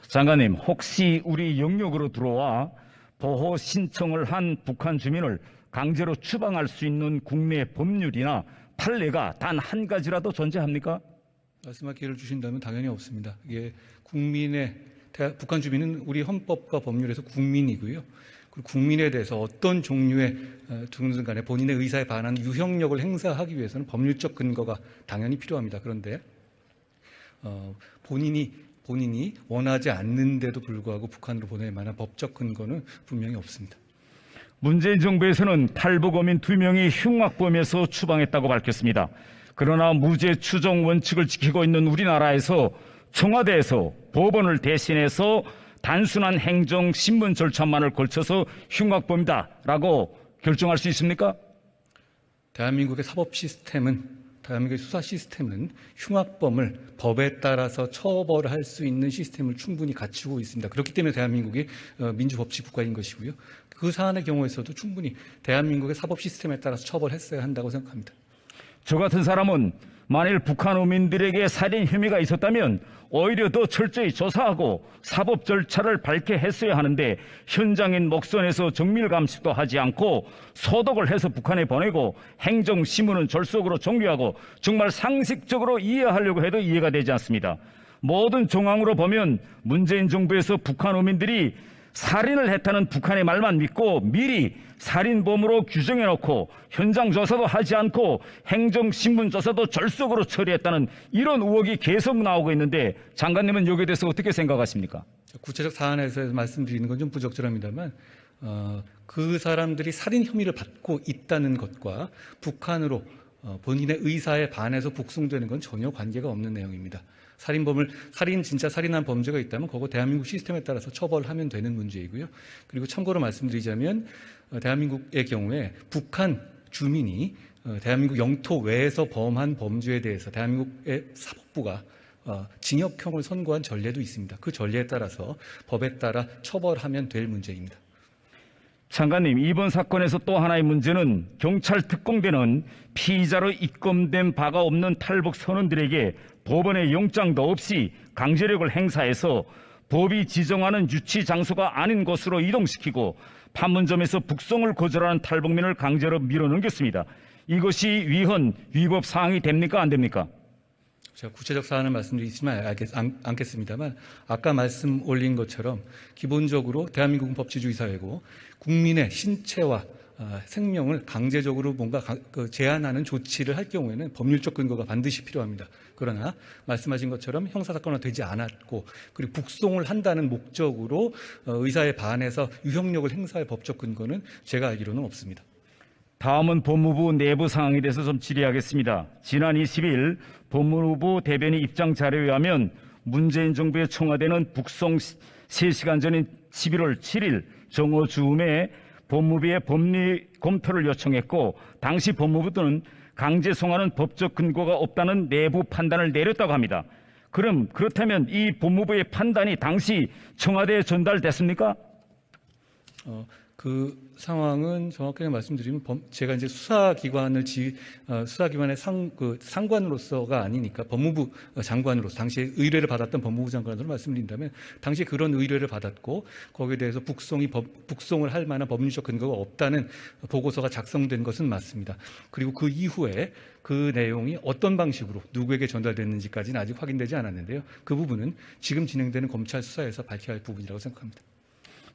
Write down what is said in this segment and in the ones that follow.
장관님, 혹시 우리 영역으로 들어와 보호 신청을 한 북한 주민을 강제로 추방할 수 있는 국내 법률이나 판례가 단 한 가지라도 존재합니까? 말씀할 기회를 주신다면 당연히 없습니다. 이게 북한 주민은 우리 헌법과 법률에서 국민이고요. 그리고 국민에 대해서 어떤 종류의 누구든 간에 본인의 의사에 반한 유형력을 행사하기 위해서는 법률적 근거가 당연히 필요합니다. 그런데 본인이 원하지 않는데도 불구하고 북한으로 보낼 만한 법적 근거는 분명히 없습니다. 문재인 정부에서는 탈북어민 2명이 흉악범에서 추방했다고 밝혔습니다. 그러나 무죄 추정 원칙을 지키고 있는 우리나라에서 청와대에서 법원을 대신해서 단순한 행정 신문 절차만을 걸쳐서 흉악범이다라고 결정할 수 있습니까? 대한민국의 대한민국의 수사 시스템은 흉악범을 법에 따라서 처벌할 수 있는 시스템을 충분히 갖추고 있습니다. 그렇기 때문에 대한민국이 민주법치 국가인 것이고요. 그 사안의 경우에서도 충분히 대한민국의 사법 시스템에 따라서 처벌했어야 한다고 생각합니다. 저 같은 사람은 만일 북한 어민들에게 살인 혐의가 있었다면 오히려 더 철저히 조사하고 사법 절차를 밟게 했어야 하는데 현장인 목선에서 정밀 감식도 하지 않고 소독을 해서 북한에 보내고 행정신문은 졸속으로 종료하고 정말 상식적으로 이해하려고 해도 이해가 되지 않습니다. 모든 정황으로 보면 문재인 정부에서 북한 어민들이 살인을 했다는 북한의 말만 믿고 미리 살인범으로 규정해놓고 현장 조사도 하지 않고 행정신문 조사도 졸속으로 처리했다는 이런 의혹이 계속 나오고 있는데 장관님은 여기에 대해서 어떻게 생각하십니까? 구체적 사안에서 말씀드리는 건 좀 부적절합니다만 그 사람들이 살인 혐의를 받고 있다는 것과 북한으로 본인의 의사에 반해서 북송되는 건 전혀 관계가 없는 내용입니다. 진짜 살인한 범죄가 있다면 그거 대한민국 시스템에 따라서 처벌하면 되는 문제이고요. 그리고 참고로 말씀드리자면 대한민국의 경우에 북한 주민이 대한민국 영토 외에서 범한 범죄에 대해서 대한민국의 사법부가 징역형을 선고한 전례도 있습니다. 그 전례에 따라서 법에 따라 처벌하면 될 문제입니다. 장관님, 이번 사건에서 또 하나의 문제는 경찰 특공대는 피의자로 입건된 바가 없는 탈북 선원들에게 법원의 영장도 없이 강제력을 행사해서 법이 지정하는 유치 장소가 아닌 곳으로 이동시키고 판문점에서 북송을 거절하는 탈북민을 강제로 밀어넘겼습니다. 이것이 위법 사항이 됩니까? 안 됩니까? 제가 구체적 사안을 말씀드리지만 않겠습니다만 아까 말씀 올린 것처럼 기본적으로 대한민국은 법치주의 사회고 국민의 신체와 생명을 강제적으로 뭔가 제한하는 조치를 할 경우에는 법률적 근거가 반드시 필요합니다. 그러나 말씀하신 것처럼 형사사건화 되지 않았고 그리고 북송을 한다는 목적으로 의사에 반해서 유형력을 행사할 법적 근거는 제가 알기로는 없습니다. 다음은 법무부 내부 상황에 대해서 좀 질의하겠습니다. 지난 20일 법무부 대변인 입장 자료에 의하면 문재인 정부의 청와대는 북송 3시간 전인 11월 7일 정오 즈음에 법무부에 법리 검토를 요청했고 당시 법무부는 강제 송환은 법적 근거가 없다는 내부 판단을 내렸다고 합니다. 그렇다면 이 법무부의 판단이 당시 청와대에 전달됐습니까? 그 상황은 정확하게 말씀드리면 제가 이제 수사기관의 상관으로서가 아니니까 법무부 장관으로서 당시에 의뢰를 받았던 법무부 장관으로 말씀드린다면 당시에 그런 의뢰를 받았고 거기에 대해서 북송을 할 만한 법률적 근거가 없다는 보고서가 작성된 것은 맞습니다. 그리고 그 이후에 그 내용이 어떤 방식으로 누구에게 전달됐는지까지는 아직 확인되지 않았는데요. 그 부분은 지금 진행되는 검찰 수사에서 밝혀야 할 부분이라고 생각합니다.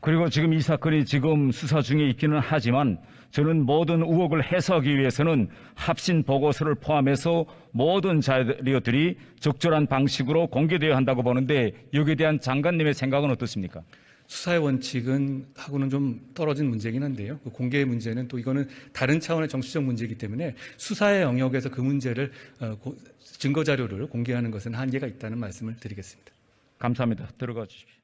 그리고 지금 이 사건이 지금 수사 중에 있기는 하지만 저는 모든 의혹을 해소하기 위해서는 합신 보고서를 포함해서 모든 자료들이 적절한 방식으로 공개되어야 한다고 보는데 여기에 대한 장관님의 생각은 어떻습니까? 수사의 원칙은 하고는 좀 떨어진 문제긴 한데요. 그 공개의 문제는 또 이거는 다른 차원의 정치적 문제이기 때문에 수사의 영역에서 그 문제를 증거 자료를 공개하는 것은 한계가 있다는 말씀을 드리겠습니다. 감사합니다. 들어가 주십시오.